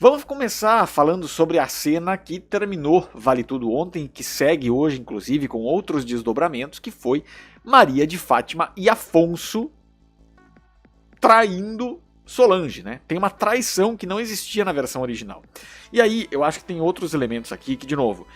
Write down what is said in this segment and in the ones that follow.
Vamos começar falando sobre a cena que terminou Vale Tudo ontem, que segue hoje, inclusive, com outros desdobramentos, que foi Maria de Fátima e Afonso traindo Solange, né? Tem uma traição que não existia na versão original. E aí, eu acho que tem outros elementos aqui que, de novo,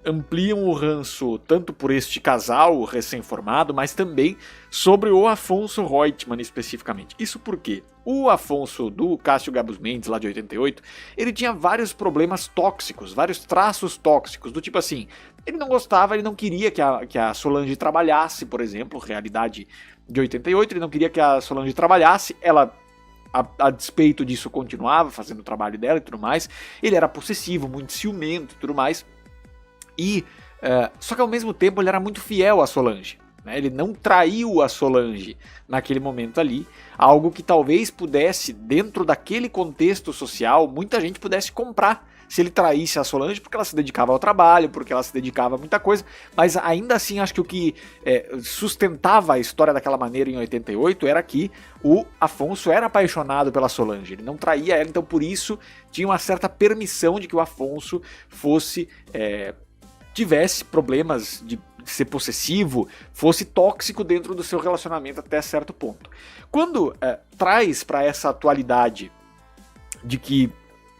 ampliam o ranço tanto por este casal recém-formado, mas também sobre o Afonso Reutemann especificamente. Isso porque o Afonso do Cássio Gabus Mendes, lá de 88, ele tinha vários problemas tóxicos, vários traços tóxicos, do tipo assim, ele não gostava, ele não queria que a Solange trabalhasse, por exemplo, realidade de 88, ele não queria que a Solange trabalhasse, ela a despeito disso continuava fazendo o trabalho dela e tudo mais, ele era possessivo, muito ciumento e tudo mais, só que ao mesmo tempo ele era muito fiel a Solange, né? Ele não traiu a Solange naquele momento ali, algo que talvez pudesse, dentro daquele contexto social, muita gente pudesse comprar se ele traísse a Solange, porque ela se dedicava ao trabalho, porque ela se dedicava a muita coisa, mas ainda assim acho que o que sustentava a história daquela maneira em 88 era que o Afonso era apaixonado pela Solange, ele não traía ela, então por isso tinha uma certa permissão de que o Afonso tivesse problemas de ser possessivo, fosse tóxico dentro do seu relacionamento até certo ponto. Quando traz para essa atualidade de que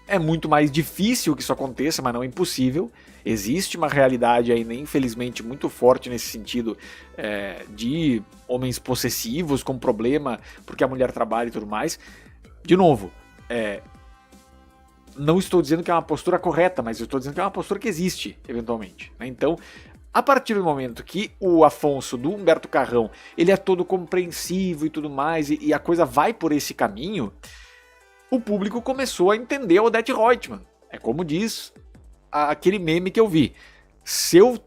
é muito mais difícil que isso aconteça, mas não é impossível, existe uma realidade ainda, infelizmente, muito forte nesse sentido de homens possessivos com problema porque a mulher trabalha e tudo mais. De novo, não estou dizendo que é uma postura correta, mas eu estou dizendo que é uma postura que existe, eventualmente, né? Então, a partir do momento que o Afonso do Humberto Carrão, ele é todo compreensivo e tudo mais, e a coisa vai por esse caminho, o público começou a entender a Odete Reutemann. É como diz aquele meme que eu vi. Se eu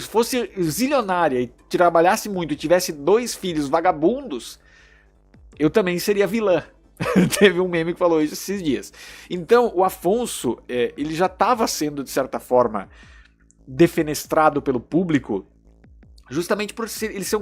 fosse zilionária e trabalhasse muito e tivesse 2 filhos vagabundos, eu também seria vilã. Teve um meme que falou isso esses dias. Então, o Afonso, ele já estava sendo, de certa forma, defenestrado pelo público, justamente por ele ser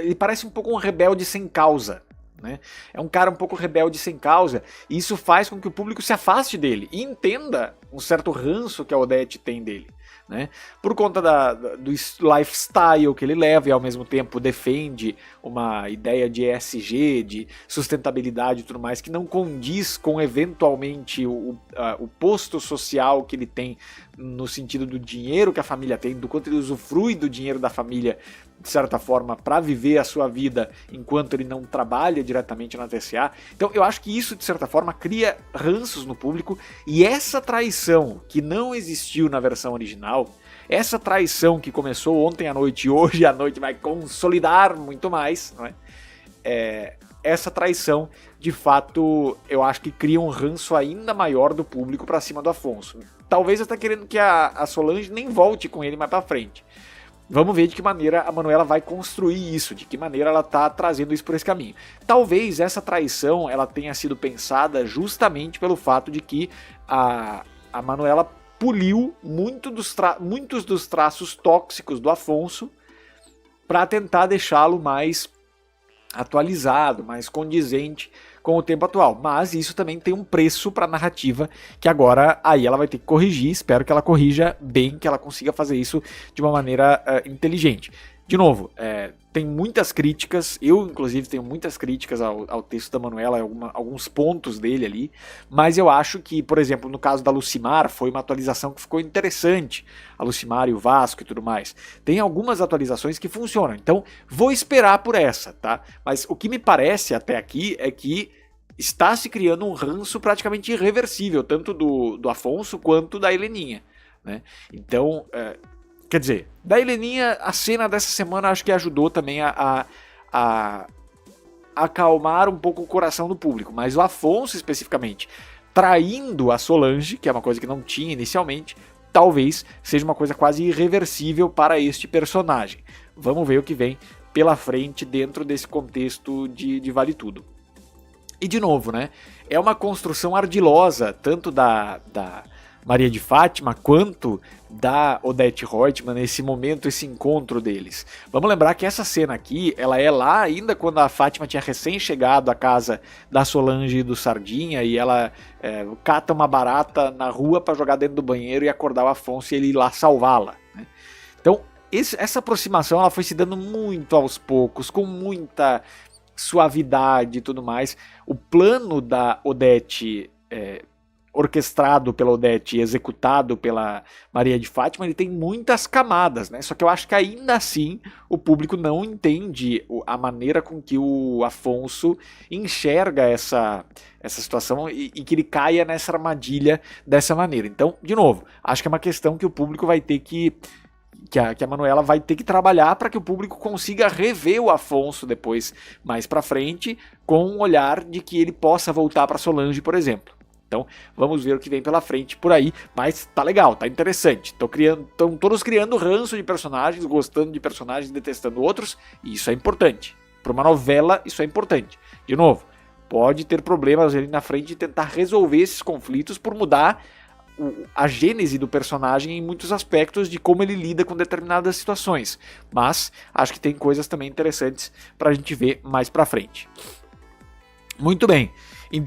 ele parece um pouco um rebelde sem causa, né? É um cara um pouco rebelde sem causa, e isso faz com que o público se afaste dele e entenda um certo ranço que a Odete tem dele, né? Por conta do lifestyle que ele leva e ao mesmo tempo defende uma ideia de ESG, de sustentabilidade e tudo mais, que não condiz com eventualmente o posto social que ele tem no sentido do dinheiro que a família tem, do quanto ele usufrui do dinheiro da família de certa forma para viver a sua vida enquanto ele não trabalha diretamente na TCA. Então eu acho que isso de certa forma cria ranços no público, e essa traição que não existiu na versão original, essa traição que começou ontem à noite e hoje à noite vai consolidar muito mais, não é? Essa traição, de fato, eu acho que cria um ranço ainda maior do público para cima do Afonso. Talvez até querendo que a Solange nem volte com ele mais para frente. Vamos ver de que maneira a Manuela vai construir isso, de que maneira ela está trazendo isso por esse caminho. Talvez essa traição ela tenha sido pensada justamente pelo fato de que a Manuela poliu muitos dos traços tóxicos do Afonso para tentar deixá-lo mais atualizado, mais condizente com o tempo atual, mas isso também tem um preço para a narrativa que agora aí ela vai ter que corrigir. Espero que ela corrija bem, que ela consiga fazer isso de uma maneira inteligente. De novo, tem muitas críticas, eu inclusive tenho muitas críticas ao texto da Manuela, alguns pontos dele ali, mas eu acho que, por exemplo, no caso da Lucimar, foi uma atualização que ficou interessante, a Lucimar e o Vasco e tudo mais. Tem algumas atualizações que funcionam, então vou esperar por essa, tá? Mas o que me parece até aqui é que está se criando um ranço praticamente irreversível, tanto do Afonso quanto da Heleninha, né? Então, quer dizer, da Heleninha, a cena dessa semana acho que ajudou também a acalmar um pouco o coração do público, mas o Afonso especificamente, traindo a Solange, que é uma coisa que não tinha inicialmente, talvez seja uma coisa quase irreversível para este personagem. Vamos ver o que vem pela frente dentro desse contexto de Vale Tudo. E de novo, né? É uma construção ardilosa, tanto da Maria de Fátima quanto da Odete Roitman nesse momento, esse encontro deles. Vamos lembrar que essa cena aqui, ela é lá ainda quando a Fátima tinha recém chegado à casa da Solange e do Sardinha, e ela cata uma barata na rua para jogar dentro do banheiro e acordar o Afonso e ele ir lá salvá-la, né? Então, essa aproximação ela foi se dando muito aos poucos, com muita suavidade e tudo mais. O plano da Odete, orquestrado pela Odete e executado pela Maria de Fátima, ele tem muitas camadas, né? Só que eu acho que ainda assim o público não entende a maneira com que o Afonso enxerga essa situação e que ele caia nessa armadilha dessa maneira. Então, de novo, acho que é uma questão que o público vai ter que a Manuela vai ter que trabalhar para que o público consiga rever o Afonso depois, mais para frente, com um olhar de que ele possa voltar para Solange, por exemplo. Então, vamos ver o que vem pela frente por aí, mas tá legal, tá interessante. Estão todos criando ranço de personagens, gostando de personagens, detestando outros, e isso é importante. Para uma novela, isso é importante. De novo, pode ter problemas ali na frente de tentar resolver esses conflitos por mudar a gênese do personagem em muitos aspectos de como ele lida com determinadas situações, mas acho que tem coisas também interessantes para a gente ver mais para frente. Muito bem, então